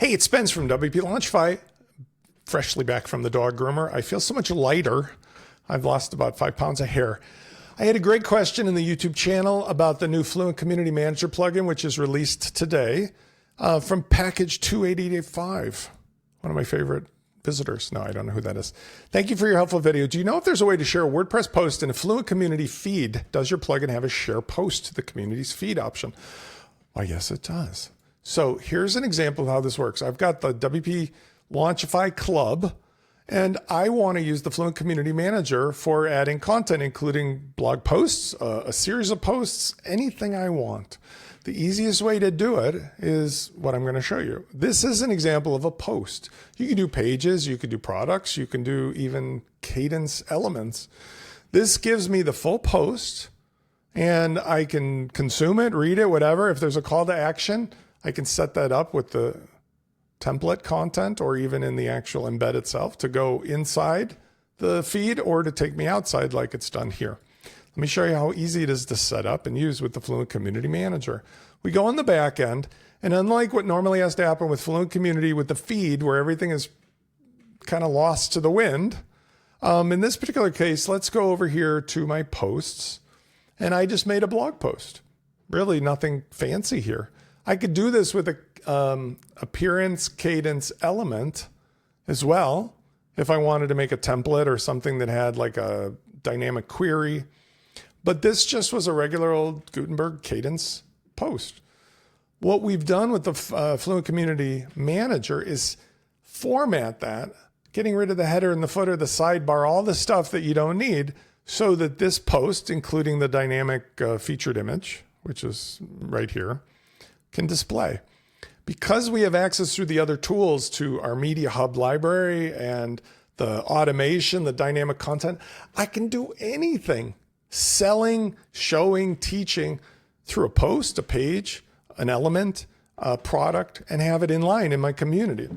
Hey, it's Spence from WPLaunchify, freshly back from the dog groomer. I feel so much lighter. I've lost about 5 pounds of hair. I had a great question in the YouTube channel about the new Fluent Community Manager plugin, which is released today from package 28885. One of my favorite visitors. No, I don't know who that is. Thank you for your helpful video. Do you know if there's a way to share a WordPress post in a Fluent Community feed? Does your plugin have a share post to the community's feed option? Why, yes, it does. So here's an example of how this works. I've got the WPLaunchify club, and I want to use the Fluent Community Manager for adding content, including blog posts, a series of posts, anything I want. The easiest way to do it is what I'm going to show you. This is an example of a post. You can do pages, you can do products, you can do even cadence elements. This gives me the full post, and I can consume it, read it, whatever. If there's a call to action, I can set that up with the template content or even in the actual embed itself to go inside the feed or to take me outside like it's done here. Let me show you how easy it is to set up and use with the Fluent Community Manager. We go on the back end, and unlike what normally has to happen with Fluent Community with the feed where everything is kind of lost to the wind, in this particular case, let's go over here to my posts, and I just made a blog post. Really nothing fancy here. I could do this with a appearance cadence element as well if I wanted to make a template or something that had like a dynamic query. But this just was a regular old Gutenberg cadence post. What we've done with the Fluent Community Manager is format that, getting rid of the header and the footer, the sidebar, all the stuff that you don't need, so that this post, including the dynamic featured image, which is right here, can display. Because we have access through the other tools to our Media Hub library and the automation, the dynamic content, I can do anything. Selling, showing, teaching through a post, a page, an element, a product, and have it in line in my community.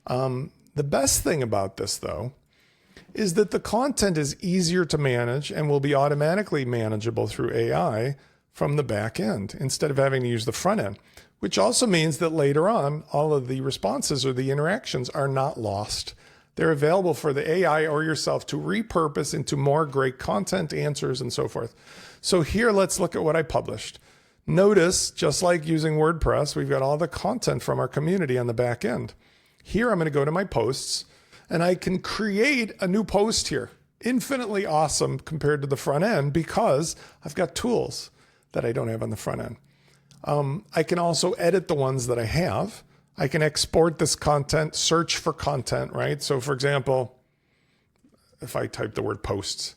The best thing about this, though, is that the content is easier to manage and will be automatically manageable through AI from the back end instead of having to use the front end, which also means that later on, all of the responses or the interactions are not lost. They're available for the AI or yourself to repurpose into more great content, answers, and so forth. So here, let's look at what I published. Notice, just like using WordPress, we've got all the content from our community on the back end. Here, I'm going to go to my posts, and I can create a new post here. Infinitely awesome compared to the front end because I've got tools that I don't have on the front end. I can also edit the ones that I have. I can export this content, search for content, right? So for example, if I type the word posts,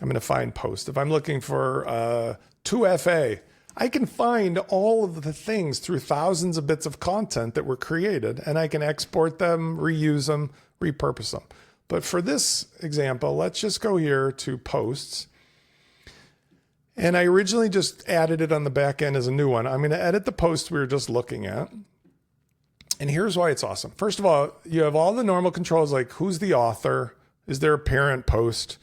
I'm going to find post. If I'm looking for 2FA, I can find all of the things through thousands of bits of content that were created, and I can export them, reuse them, repurpose them. But for this example, let's just go here to posts. And I originally just added it on the back end as a new one. I'm going to edit the post we were just looking at. And here's why it's awesome. First of all, you have all the normal controls like who's the author, is there a parent post,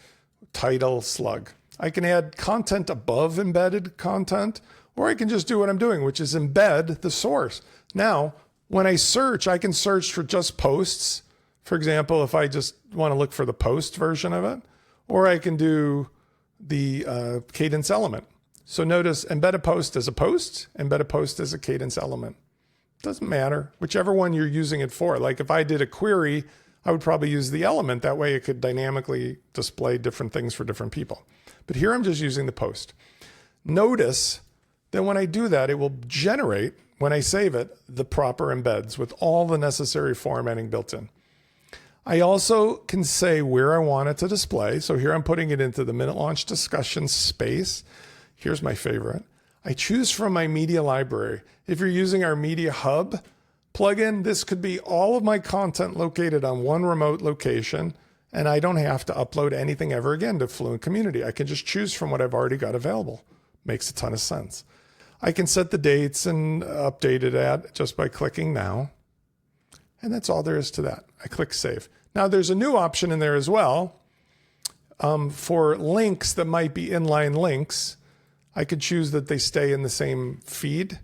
title, slug. I can add content above embedded content, or I can just do what I'm doing, which is embed the source. Now, when I search, I can search for just posts. For example, if I just want to look for the post version of it, or I can do the cadence element. So notice embed a post as a post, embed a post as a cadence element. Doesn't matter, whichever one you're using it for. Like if I did a query, I would probably use the element. That way it could dynamically display different things for different people. But here I'm just using the post. Notice that when I do that, it will generate, when I save it, the proper embeds with all the necessary formatting built in. I also can say where I want it to display. So here I'm putting it into the Minute Launch discussion space. Here's my favorite. I choose from my media library. If you're using our Media Hub plugin, this could be all of my content located on one remote location, and I don't have to upload anything ever again to Fluent Community. I can just choose from what I've already got available. Makes a ton of sense. I can set the dates and update it at just by clicking now. And that's all there is to that. I click save. Now there's a new option in there as well for links that might be inline links. I could choose that they stay in the same feed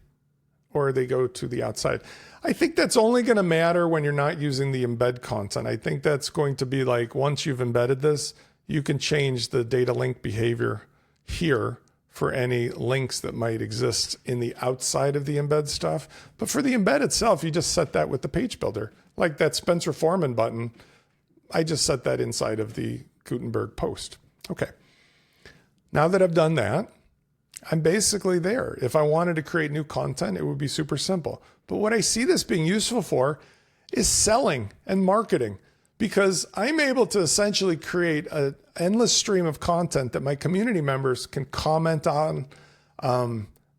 or they go to the outside. I think that's only going to matter when you're not using the embed content. I think that's going to be like, once you've embedded this, you can change the data link behavior here for any links that might exist in the outside of the embed stuff. But for the embed itself, you just set that with the page builder. Like that Spencer Foreman button, I just set that inside of the Gutenberg post. Okay. Now that I've done that, I'm basically there. If I wanted to create new content, it would be super simple. But what I see this being useful for is selling and marketing, because I'm able to essentially create an endless stream of content that my community members can comment on,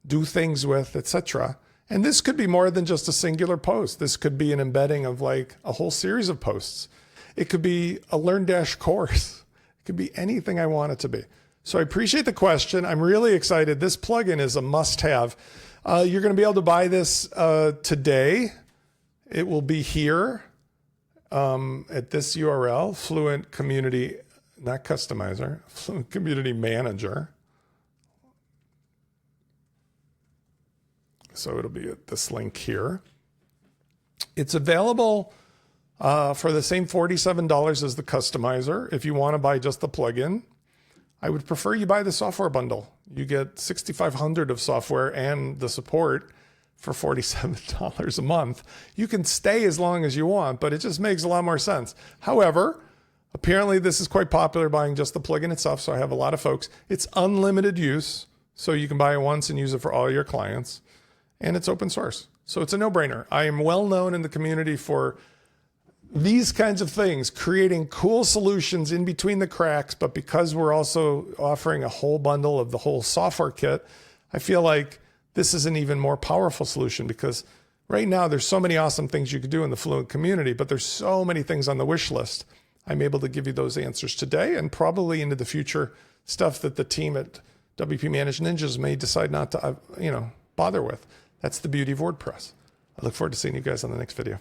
do things with, etc. And this could be more than just a singular post. This could be an embedding of like a whole series of posts. It could be a Learn Dash course. It could be anything I want it to be. So I appreciate the question. I'm really excited. This plugin is a must-have. You're going to be able to buy this today. It will be here at this URL, Fluent Community, not Customizer, Fluent Community Manager. So it'll be at this link here. It's available for the same $47 as the Customizer. If you want to buy just the plugin, I would prefer you buy the software bundle. You get 6,500 of software and the support for $47 a month. You can stay as long as you want, but it just makes a lot more sense. However, apparently this is quite popular, buying just the plugin itself. So I have a lot of folks. It's unlimited use. So you can buy it once and use it for all your clients. And it's open source. So it's a no-brainer. I am well known in the community for these kinds of things, creating cool solutions in between the cracks. But because we're also offering a whole bundle of the whole software kit, I feel like this is an even more powerful solution, because right now there's so many awesome things you could do in the Fluent community, but there's so many things on the wish list. I'm able to give you those answers today, and probably into the future, stuff that the team at WP Manage Ninjas may decide not to, bother with. That's the beauty of WordPress. I look forward to seeing you guys on the next video.